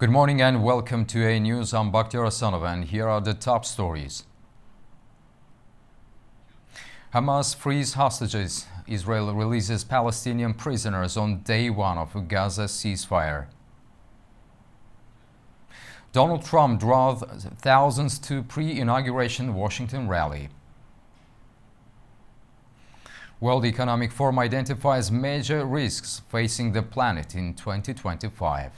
Good morning and welcome to A News. I'm Bakhtiar Asanov and here are the top stories. Hamas frees hostages. Israel releases Palestinian prisoners on day one of Gaza ceasefire. Donald Trump draws thousands to pre-inauguration Washington rally. World Economic Forum identifies major risks facing the planet in 2025.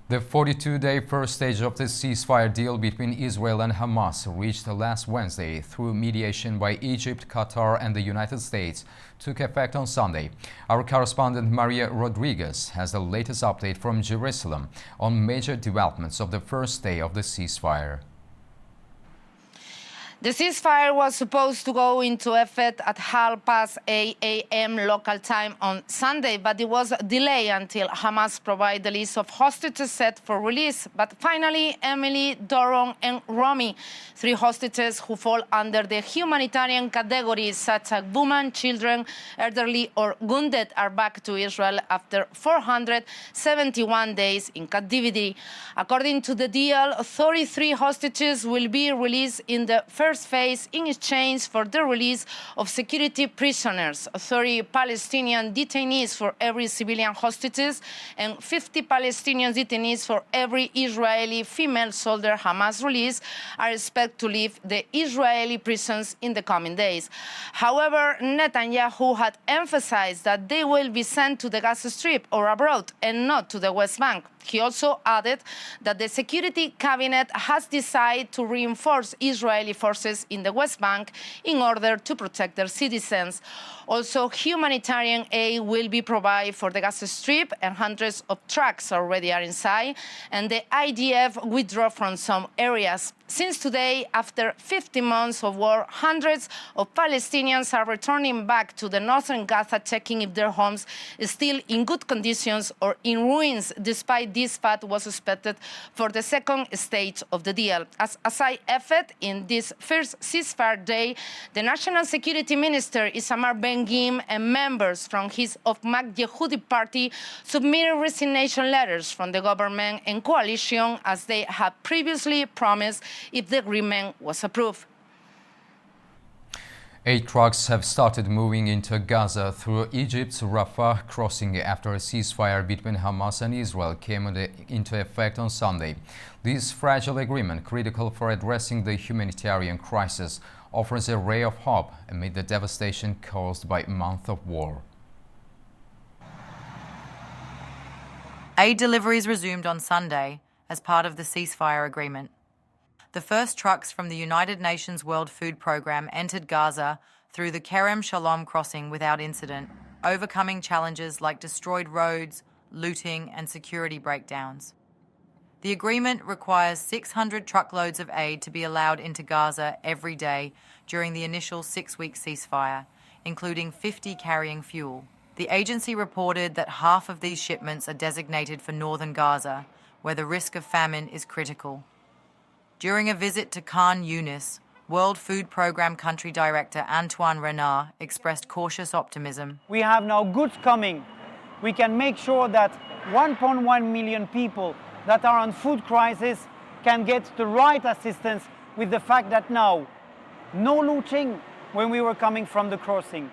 The 42-day first stage of the ceasefire deal between Israel and Hamas reached last Wednesday through mediation by Egypt, Qatar and the United States took effect on Sunday. Our correspondent Maria Rodriguez has the latest update from Jerusalem on major developments of the first day of the ceasefire. The ceasefire was supposed to go into effect at 8:30 a.m. local time on Sunday, but it was delayed until Hamas provided the list of hostages set for release. But finally, Emily, Doron and Romy, 3 hostages who fall under the humanitarian categories such as women, children, elderly or wounded, are back to Israel after 471 days in captivity. According to the deal, 33 hostages will be released in the first phase in exchange for the release of security prisoners, 30 Palestinian detainees for every civilian hostages, and 50 Palestinian detainees for every Israeli female soldier Hamas release are expected to leave the Israeli prisons in the coming days. However, Netanyahu had emphasized that they will be sent to the Gaza Strip or abroad and not to the West Bank. He also added that the Security Cabinet has decided to reinforce Israeli forces in the West Bank in order to protect their citizens. Also, humanitarian aid will be provided for the Gaza Strip, and hundreds of trucks already are inside, and the IDF withdrew from some areas. Since today, after 50 months of war, hundreds of Palestinians are returning back to the northern Gaza, checking if their homes are still in good conditions or in ruins, despite this fact was expected for the second stage of the deal. As a side effect, in this first ceasefire day, the National Security Minister, Itamar Ben-Gvir, and members from his Ofmak Yehudi party submitted resignation letters from the government and coalition, as they had previously promised if the agreement was approved. 8 trucks have started moving into Gaza through Egypt's Rafah crossing after a ceasefire between Hamas and Israel came into effect on Sunday. This fragile agreement, critical for addressing the humanitarian crisis, offers a ray of hope amid the devastation caused by a month of war. Aid deliveries resumed on Sunday as part of the ceasefire agreement. The first trucks from the United Nations World Food Programme entered Gaza through the Kerem Shalom crossing without incident, overcoming challenges like destroyed roads, looting and security breakdowns. The agreement requires 600 truckloads of aid to be allowed into Gaza every day during the initial 6-week ceasefire, including 50 carrying fuel. The agency reported that half of these shipments are designated for northern Gaza, where the risk of famine is critical. During a visit to Khan Yunis, World Food Programme Country Director Antoine Renard expressed cautious optimism. We have now goods coming. We can make sure that 1.1 million people that are on food crisis can get the right assistance, with the fact that now, no looting when we were coming from the crossing.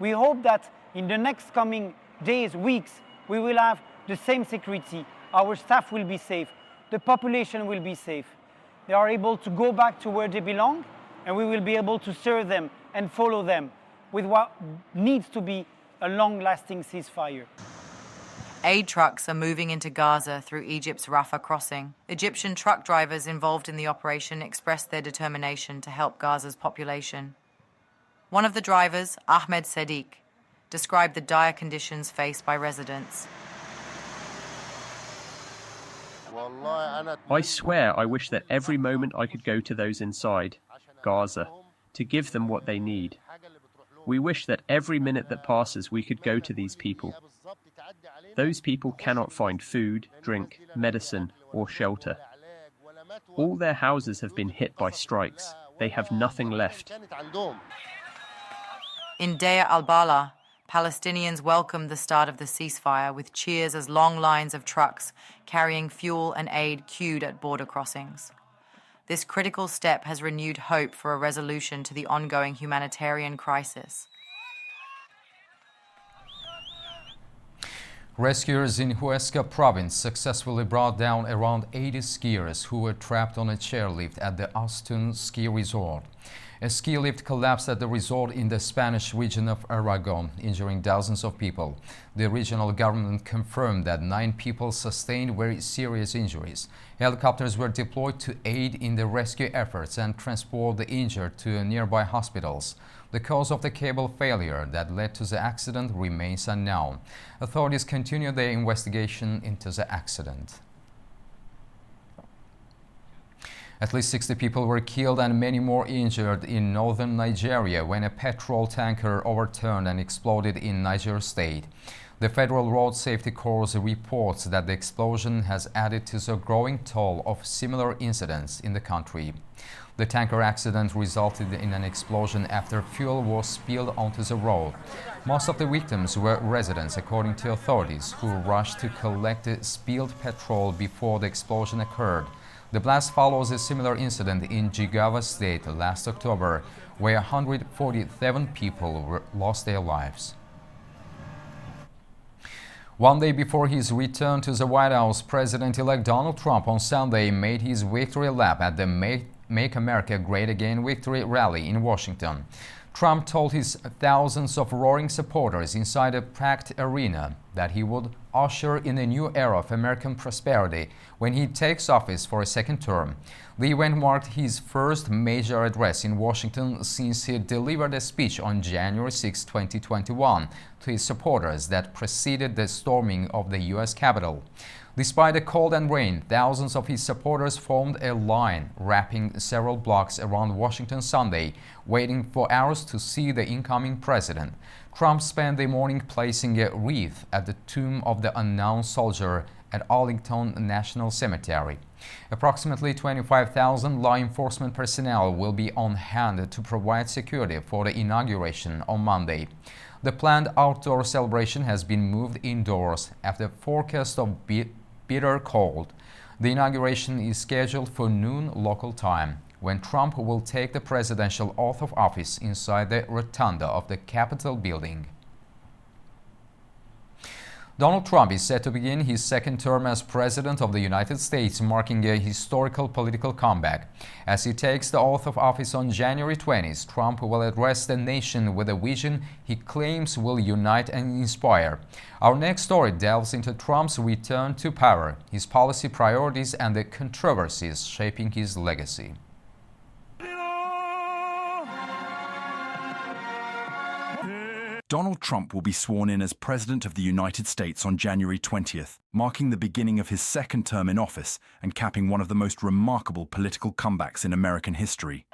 We hope that in the next coming days, weeks, we will have the same security. Our staff will be safe. The population will be safe. They are able to go back to where they belong, and we will be able to serve them and follow them with what needs to be a long-lasting ceasefire. Aid trucks are moving into Gaza through Egypt's Rafah crossing. Egyptian truck drivers involved in the operation expressed their determination to help Gaza's population. One of the drivers, Ahmed Sadiq, described the dire conditions faced by residents. I swear I wish that every moment I could go to those inside Gaza to give them what they need. We wish that every minute that passes we could go to these people. Those people cannot find food, drink, medicine or shelter. All their houses have been hit by strikes. They have nothing left. In Deir al-Balah, Palestinians welcomed the start of the ceasefire with cheers as long lines of trucks carrying fuel and aid queued at border crossings. This critical step has renewed hope for a resolution to the ongoing humanitarian crisis. Rescuers in Huesca province successfully brought down around 80 skiers who were trapped on a chairlift at the Astun ski resort. A ski lift collapsed at the resort in the Spanish region of Aragon, injuring dozens of people. The regional government confirmed that 9 people sustained very serious injuries. Helicopters were deployed to aid in the rescue efforts and transport the injured to nearby hospitals. The cause of the cable failure that led to the accident remains unknown. Authorities continue their investigation into the accident. At least 60 people were killed and many more injured in northern Nigeria when a petrol tanker overturned and exploded in Niger State. The Federal Road Safety Corps reports that the explosion has added to the growing toll of similar incidents in the country. The tanker accident resulted in an explosion after fuel was spilled onto the road. Most of the victims were residents, according to authorities, who rushed to collect the spilled petrol before the explosion occurred. The blast follows a similar incident in Jigawa State last October, where 147 people lost their lives. One day before his return to the White House, President-elect Donald Trump on Sunday made his victory lap at the Make America Great Again victory rally in Washington. Trump told his thousands of roaring supporters inside a packed arena that he would usher in a new era of American prosperity when he takes office for a second term. The event marked his first major address in Washington since he delivered a speech on January 6, 2021 to his supporters that preceded the storming of the U.S. Capitol. Despite the cold and rain, thousands of his supporters formed a line wrapping several blocks around Washington Sunday, waiting for hours to see the incoming president. Trump spent the morning placing a wreath at the tomb of the unknown soldier at Arlington National Cemetery. Approximately 25,000 law enforcement personnel will be on hand to provide security for the inauguration on Monday. The planned outdoor celebration has been moved indoors after forecast of bitter cold. The inauguration is scheduled for noon local time, when Trump will take the presidential oath of office inside the rotunda of the Capitol building. Donald Trump is set to begin his second term as President of the United States, marking a historical political comeback. As he takes the oath of office on January 20th, Trump will address the nation with a vision he claims will unite and inspire. Our next story delves into Trump's return to power, his policy priorities, and the controversies shaping his legacy. Donald Trump will be sworn in as President of the United States on January 20th, marking the beginning of his second term in office and capping one of the most remarkable political comebacks in American history.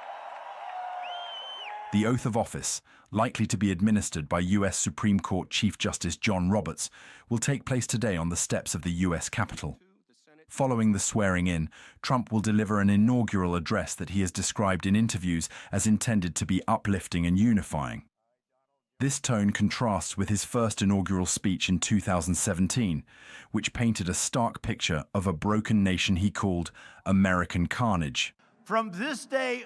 The oath of office, likely to be administered by U.S. Supreme Court Chief Justice John Roberts, will take place today on the steps of the U.S. Capitol. Following the swearing-in, Trump will deliver an inaugural address that he has described in interviews as intended to be uplifting and unifying. This tone contrasts with his first inaugural speech in 2017, which painted a stark picture of a broken nation he called American carnage. From this day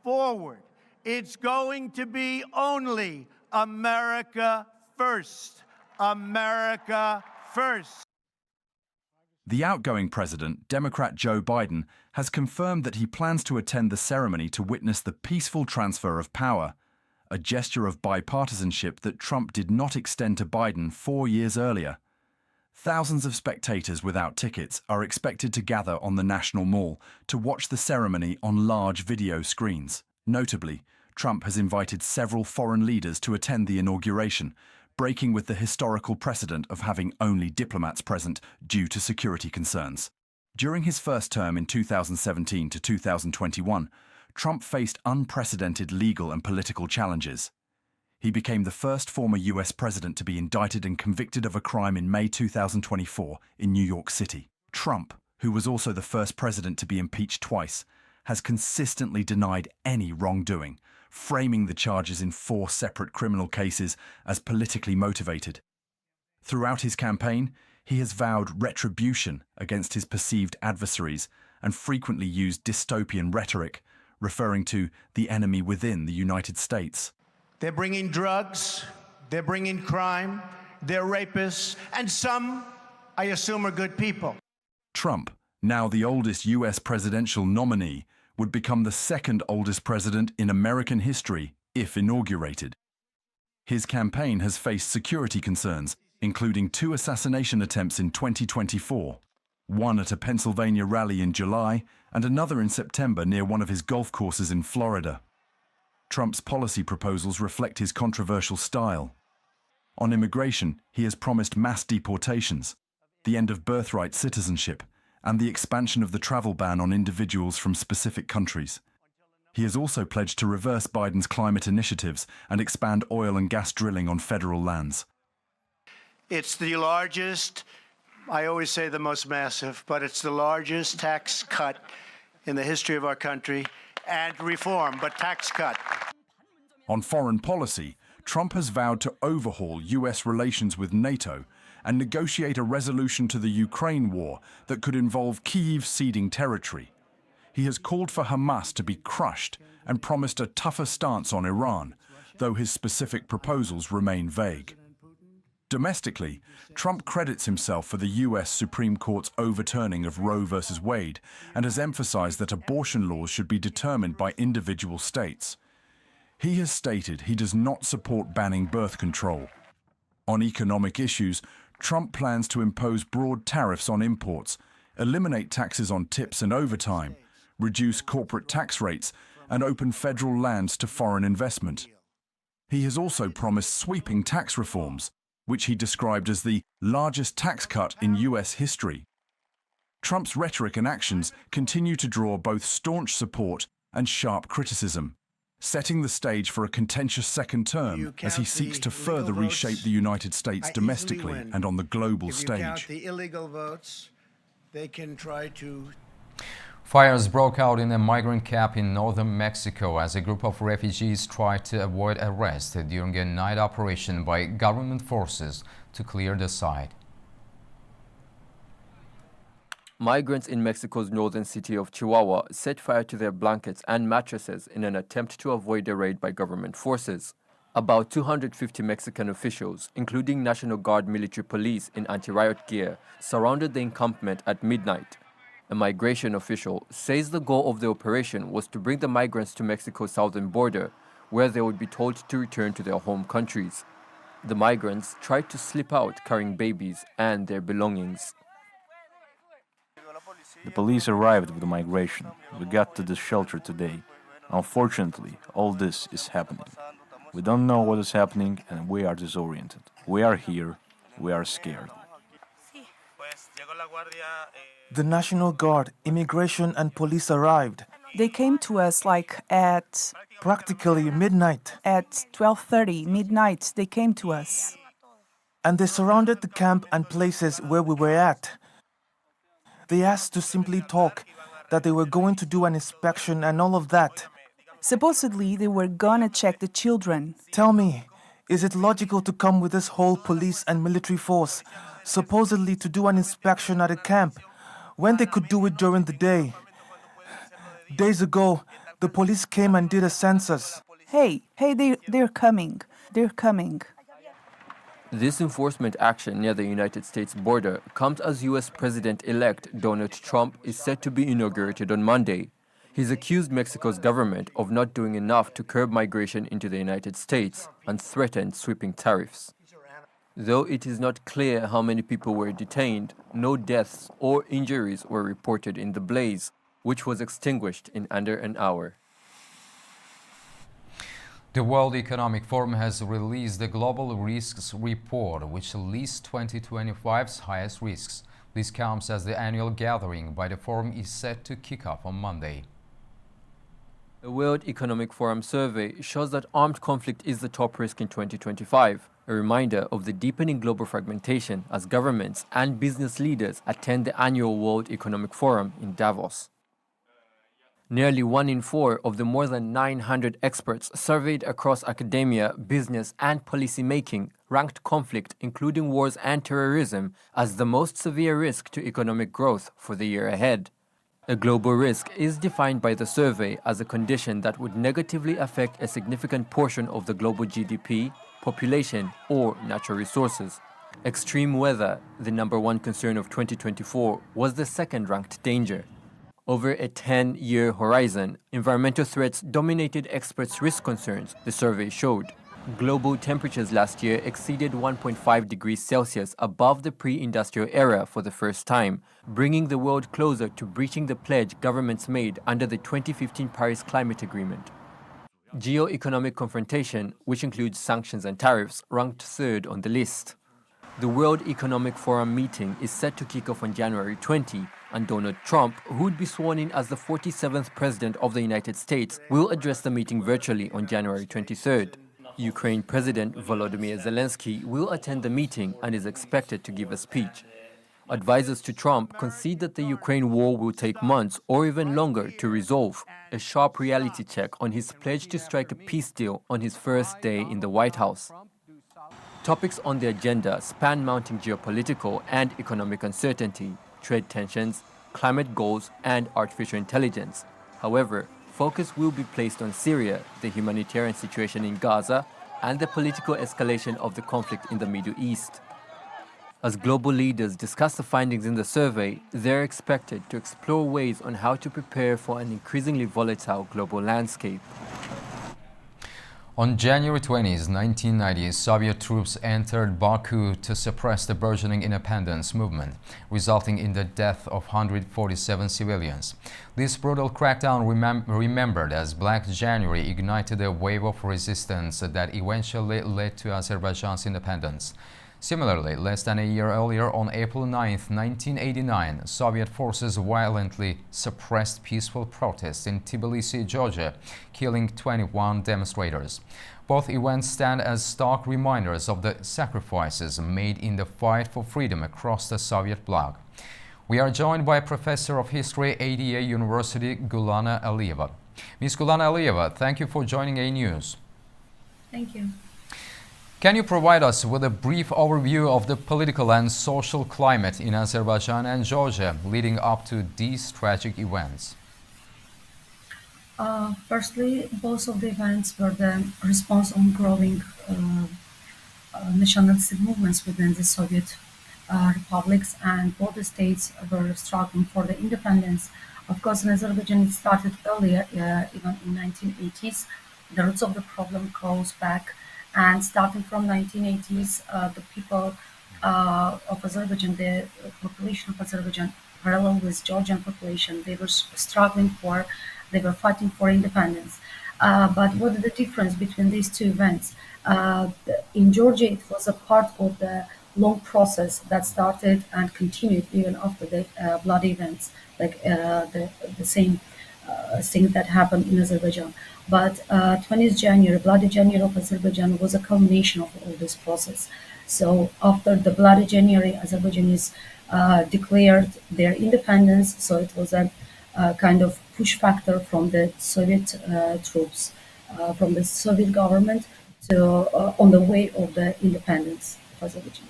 forward, it's going to be only America first. America first. The outgoing president, Democrat Joe Biden, has confirmed that he plans to attend the ceremony to witness the peaceful transfer of power, a gesture of bipartisanship that Trump did not extend to Biden 4 years earlier. Thousands of spectators without tickets are expected to gather on the National Mall to watch the ceremony on large video screens. Notably, Trump has invited several foreign leaders to attend the inauguration, breaking with the historical precedent of having only diplomats present due to security concerns. During his first term in 2017 to 2021, Trump faced unprecedented legal and political challenges. He became the first former U.S. president to be indicted and convicted of a crime in May 2024 in New York City. Trump, who was also the first president to be impeached twice, has consistently denied any wrongdoing, framing the charges in 4 separate criminal cases as politically motivated. Throughout his campaign, he has vowed retribution against his perceived adversaries and frequently used dystopian rhetoric, referring to the enemy within the United States. They're bringing drugs, they're bringing crime, they're rapists, and some, I assume, are good people. Trump, now the oldest US presidential nominee, would become the second oldest president in American history if inaugurated. His campaign has faced security concerns, including 2 assassination attempts in 2024, one at a Pennsylvania rally in July and another in September near one of his golf courses in Florida. Trump's policy proposals reflect his controversial style. On immigration, he has promised mass deportations, the end of birthright citizenship, and the expansion of the travel ban on individuals from specific countries. He has also pledged to reverse Biden's climate initiatives and expand oil and gas drilling on federal lands. It's the largest, I always say the most massive, but it's the largest tax cut in the history of our country, and reform, but tax cut. On foreign policy, Trump has vowed to overhaul US relations with NATO and negotiate a resolution to the Ukraine war that could involve Kyiv ceding territory. He has called for Hamas to be crushed and promised a tougher stance on Iran, though his specific proposals remain vague. Domestically, Trump credits himself for the US Supreme Court's overturning of Roe v. Wade and has emphasized that abortion laws should be determined by individual states. He has stated he does not support banning birth control. On economic issues, Trump plans to impose broad tariffs on imports, eliminate taxes on tips and overtime, reduce corporate tax rates, and open federal lands to foreign investment. He has also promised sweeping tax reforms, which he described as the largest tax cut in US history. Trump's rhetoric and actions continue to draw both staunch support and sharp criticism, setting the stage for a contentious second term as he seeks to further reshape the United States domestically and on the global stage. If you count the illegal votes, they can try to... Fires broke out in a migrant camp in northern Mexico as a group of refugees tried to avoid arrest during a night operation by government forces to clear the site. Migrants in Mexico's northern city of Chihuahua set fire to their blankets and mattresses in an attempt to avoid a raid by government forces. About 250 Mexican officials, including National Guard military police in anti-riot gear, surrounded the encampment at midnight. A migration official says the goal of the operation was to bring the migrants to Mexico's southern border, where they would be told to return to their home countries. The migrants tried to slip out carrying babies and their belongings. The police arrived with the migration. We got to the shelter today. Unfortunately, all this is happening. We don't know what is happening and we are disoriented. We are here. We are scared. The National Guard, immigration and police arrived. They came to us like at Practically midnight. at 12:30 midnight. They came to us. And they surrounded the camp and places where we were at. They asked to simply talk, that they were going to do an inspection and all of that. Supposedly they were gonna check the children. Tell me, is it logical to come with this whole police and military force, supposedly to do an inspection at a camp, when they could do it during the day? Days ago, the police came and did a census. Hey, they're coming. They're coming. This enforcement action near the United States border comes as U.S. President-elect Donald Trump is set to be inaugurated on Monday. He's accused Mexico's government of not doing enough to curb migration into the United States and threatened sweeping tariffs. Though it is not clear how many people were detained, no deaths or injuries were reported in the blaze, which was extinguished in under an hour. The World Economic Forum has released the Global Risks Report, which lists 2025's highest risks. This comes as the annual gathering by the forum is set to kick off on Monday. The World Economic Forum survey shows that armed conflict is the top risk in 2025, a reminder of the deepening global fragmentation as governments and business leaders attend the annual World Economic Forum in Davos. Nearly 1 in 4 of the more than 900 experts surveyed across academia, business, and policymaking ranked conflict, including wars and terrorism, as the most severe risk to economic growth for the year ahead. A global risk is defined by the survey as a condition that would negatively affect a significant portion of the global GDP, population, or natural resources. Extreme weather, the number one concern of 2024, was the second-ranked danger. Over a 10-year horizon, environmental threats dominated experts' risk concerns, the survey showed. Global temperatures last year exceeded 1.5 degrees Celsius above the pre-industrial era for the first time, bringing the world closer to breaching the pledge governments made under the 2015 Paris Climate Agreement. Geo-economic confrontation, which includes sanctions and tariffs, ranked third on the list. The World Economic Forum meeting is set to kick off on January 20, and Donald Trump, who would be sworn in as the 47th President of the United States, will address the meeting virtually on January 23rd. Ukraine President Volodymyr Zelensky will attend the meeting and is expected to give a speech. Advisors to Trump concede that the Ukraine war will take months or even longer to resolve, a sharp reality check on his pledge to strike a peace deal on his first day in the White House. Topics on the agenda span mounting geopolitical and economic uncertainty, trade tensions, climate goals, and artificial intelligence. However, focus will be placed on Syria, the humanitarian situation in Gaza, and the political escalation of the conflict in the Middle East. As global leaders discuss the findings in the survey, they're expected to explore ways on how to prepare for an increasingly volatile global landscape. On January 20, 1990, Soviet troops entered Baku to suppress the burgeoning independence movement, resulting in the death of 147 civilians. This brutal crackdown, remembered as Black January, ignited a wave of resistance that eventually led to Azerbaijan's independence. Similarly, less than a year earlier, on April 9, 1989, Soviet forces violently suppressed peaceful protests in Tbilisi, Georgia, killing 21 demonstrators. Both events stand as stark reminders of the sacrifices made in the fight for freedom across the Soviet bloc. We are joined by Professor of History, ADA University, Gulnara Aliyeva. Ms. Gulnara Aliyeva, thank you for joining A News. Thank you. Can you provide us with a brief overview of the political and social climate in Azerbaijan and Georgia leading up to these tragic events? Firstly, both of the events were the response on growing nationalistic movements within the Soviet republics, and both the states were struggling for the independence. Of course, in Azerbaijan, it started earlier, even in 1980s. The roots of the problem goes back. And starting from 1980s, the people of Azerbaijan, the population of Azerbaijan, parallel with Georgian population, they were they were fighting for independence. But what is the difference between these two events? In Georgia, it was a part of the long process that started and continued even after the bloody events, like the same thing that happened in Azerbaijan. But 20th January, Bloody January of Azerbaijan was a culmination of all this process. So after the Bloody January, Azerbaijanis declared their independence. So it was a kind of push factor from the Soviet troops, from the Soviet government to on the way of the independence of Azerbaijan.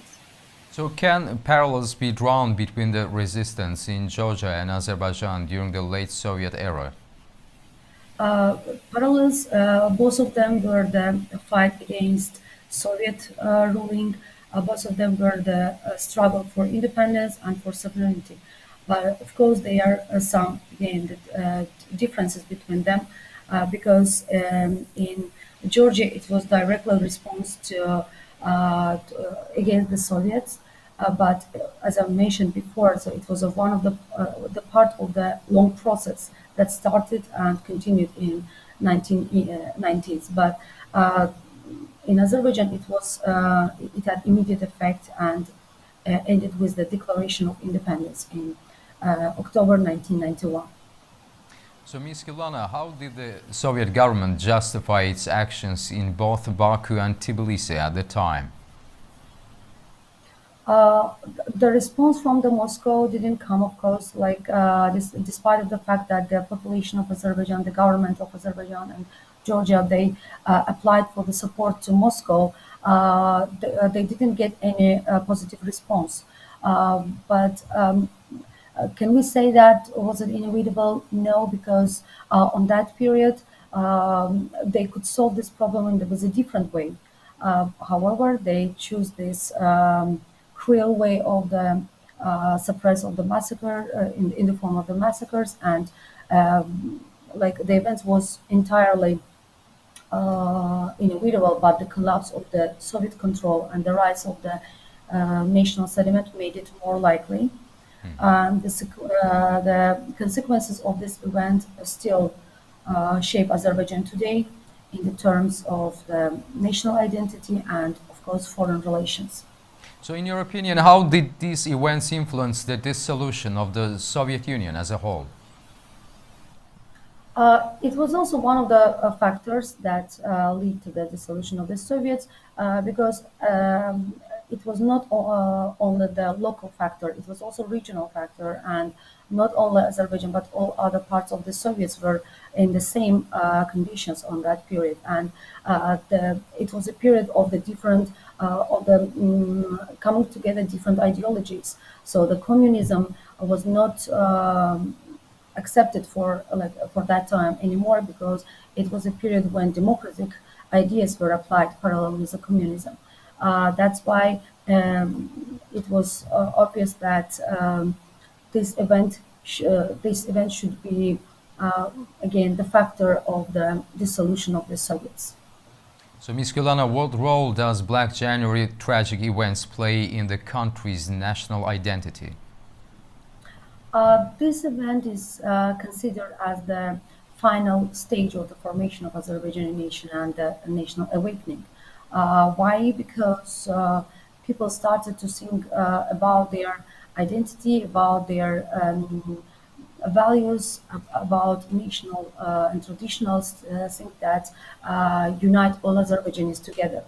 So can parallels be drawn between the resistance in Georgia and Azerbaijan during the late Soviet era? Parallels, both of them were the fight against Soviet ruling, both of them were the struggle for independence and for sovereignty. But of course, there are some differences between them because in Georgia it was directly response to against the Soviets. But as I mentioned before, so it was one of the part of the long process that started and continued in 1990s. But in Azerbaijan, it had immediate effect and ended with the declaration of independence in October 1991. So, Ms. Gulnara, how did the Soviet government justify its actions in both Baku and Tbilisi at the time? Uh, the response from the Moscow didn't come, of course, despite of the fact that the population of Azerbaijan, the government of Azerbaijan and Georgia, they applied for the support to Moscow. They didn't get any positive response. Can we say that was it inevitable? No, because on that period they could solve this problem in with a different way. However, they choose this cruel way of the suppress of the massacre in the form of the massacres, and like the events was entirely inevitable, but the collapse of the Soviet control and the rise of the national sentiment made it more likely. And the consequences of this event still shape Azerbaijan today in the terms of the national identity and, of course, foreign relations. So in your opinion, how did these events influence the dissolution of the Soviet Union as a whole? It was also one of the factors that lead to the dissolution of the Soviets because it was not only the local factor, it was also regional factor, and not only Azerbaijan but all other parts of the Soviets were in the same conditions on that period, and it was a period of the different coming together different ideologies. So the communism was not accepted for that time anymore, because it was a period when democratic ideas were applied parallel with the communism. That's why it was obvious that this event should be again the factor of the dissolution of the Soviets. So, Ms. Gulana, what role does Black January tragic events play in the country's national identity? This event is considered as the final stage of the formation of Azerbaijani nation and the national awakening. Why? Because people started to think about their identity, about their values, about national and traditional things that unite all Azerbaijanis together.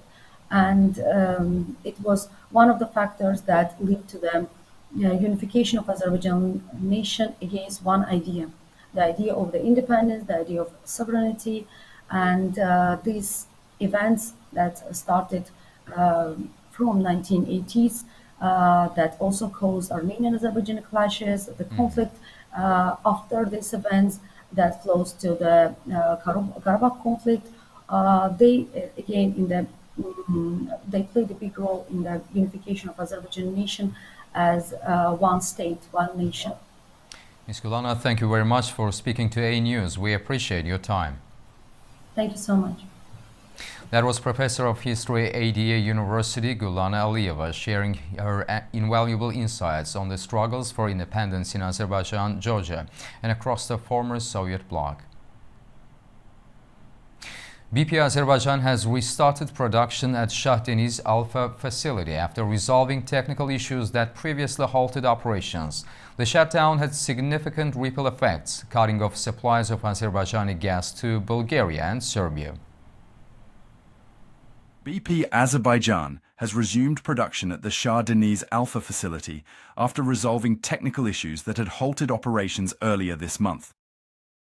And it was one of the factors that lead to the unification of Azerbaijan nation against one idea, the idea of the independence, the idea of sovereignty, and these events that started from 1980s that also caused Armenian-Azerbaijani clashes, the conflict after these events that flows to the Karabakh conflict. They again they played a big role in the unification of Azerbaijan nation as one state, one nation. Ms. Gulana, thank you very much for speaking to A News. We appreciate your time. Thank you so much. That was Professor of History, ADA University, Gulana Aliyeva, sharing her invaluable insights on the struggles for independence in Azerbaijan, Georgia, and across the former Soviet bloc. BP Azerbaijan has restarted production at Shah Deniz Alpha facility after resolving technical issues that previously halted operations. The shutdown had significant ripple effects, cutting off supplies of Azerbaijani gas to Bulgaria and Serbia. BP Azerbaijan has resumed production at the Shah Deniz Alpha facility after resolving technical issues that had halted operations earlier this month.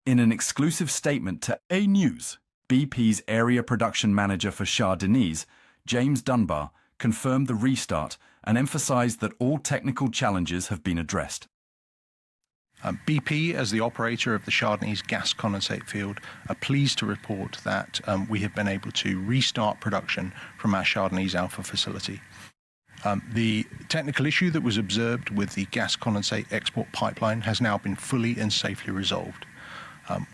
In an exclusive statement to A News, BP's area production manager for Shah Deniz, James Dunbar, confirmed the restart and emphasized that all technical challenges have been addressed. BP, as the operator of the Shah Deniz gas condensate field, are pleased to report that we have been able to restart production from our Shah Deniz Alpha facility. The technical issue that was observed with the gas condensate export pipeline has now been fully and safely resolved.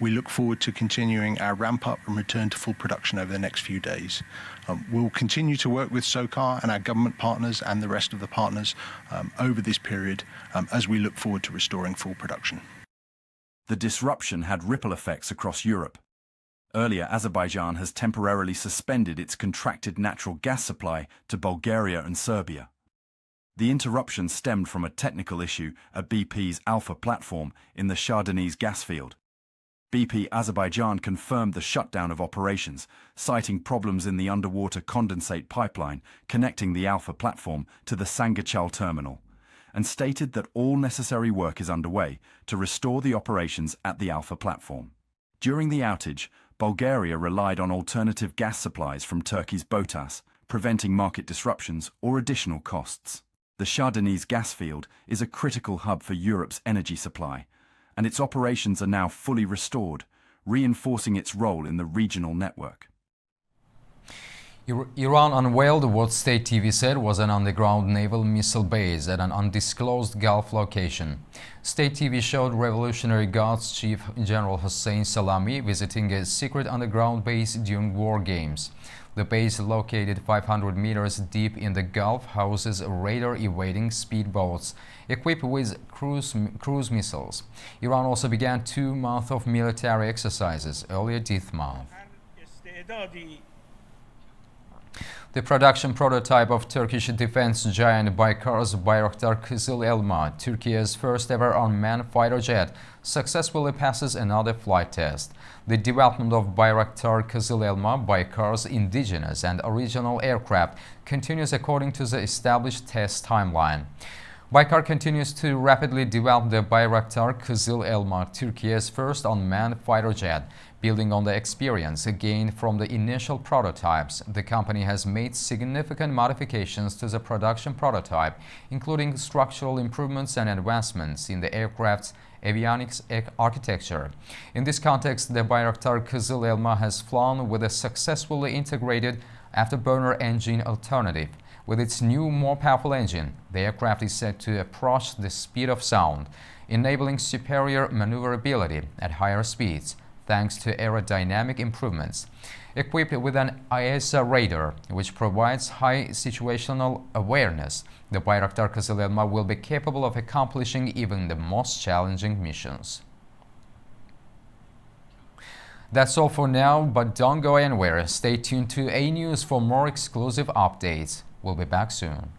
We look forward to continuing our ramp up and return to full production over the next few days. We'll continue to work with SOCAR and our government partners and the rest of the partners over this period as we look forward to restoring full production. The disruption had ripple effects across Europe. Earlier, Azerbaijan has temporarily suspended its contracted natural gas supply to Bulgaria and Serbia. The interruption stemmed from a technical issue at BP's Alpha platform in the Shah Deniz gas field. BP Azerbaijan confirmed the shutdown of operations, citing problems in the underwater condensate pipeline connecting the Alpha platform to the Sangachal terminal, and stated that all necessary work is underway to restore the operations at the Alpha platform. During the outage, Bulgaria relied on alternative gas supplies from Turkey's Botas, preventing market disruptions or additional costs. The Shah Deniz gas field is a critical hub for Europe's energy supply, and its operations are now fully restored, reinforcing its role in the regional network. Iran unveiled what state TV said was an underground naval missile base at an undisclosed Gulf location. State TV showed Revolutionary Guards Chief General Hossein Salami visiting a secret underground base during war games. The base, located 500 meters deep in the Gulf, houses radar-evading speedboats equipped with cruise missiles. Iran also began 2 months of military exercises earlier this month. The production prototype of Turkish defense giant Baykar's Bayraktar Kızıl Elma, Turkey's first ever unmanned fighter jet, successfully passes another flight test. The development of Bayraktar Kızıl Elma, Baykar's indigenous and original aircraft, continues according to the established test timeline. Baykar continues to rapidly develop the Bayraktar Kızıl Elma, Turkey's first unmanned fighter jet. Building on the experience gained from the initial prototypes, the company has made significant modifications to the production prototype, including structural improvements and advancements in the aircraft's avionics architecture. In this context, the Bayraktar Kızıl Elma has flown with a successfully integrated afterburner engine alternative. With its new, more powerful engine, the aircraft is set to approach the speed of sound, enabling superior maneuverability at higher speeds, thanks to aerodynamic improvements. Equipped with an ISA radar, which provides high situational awareness, the Bayraktar Kızıl Elma will be capable of accomplishing even the most challenging missions. That's all for now, but don't go anywhere. Stay tuned to A News for more exclusive updates. We'll be back soon.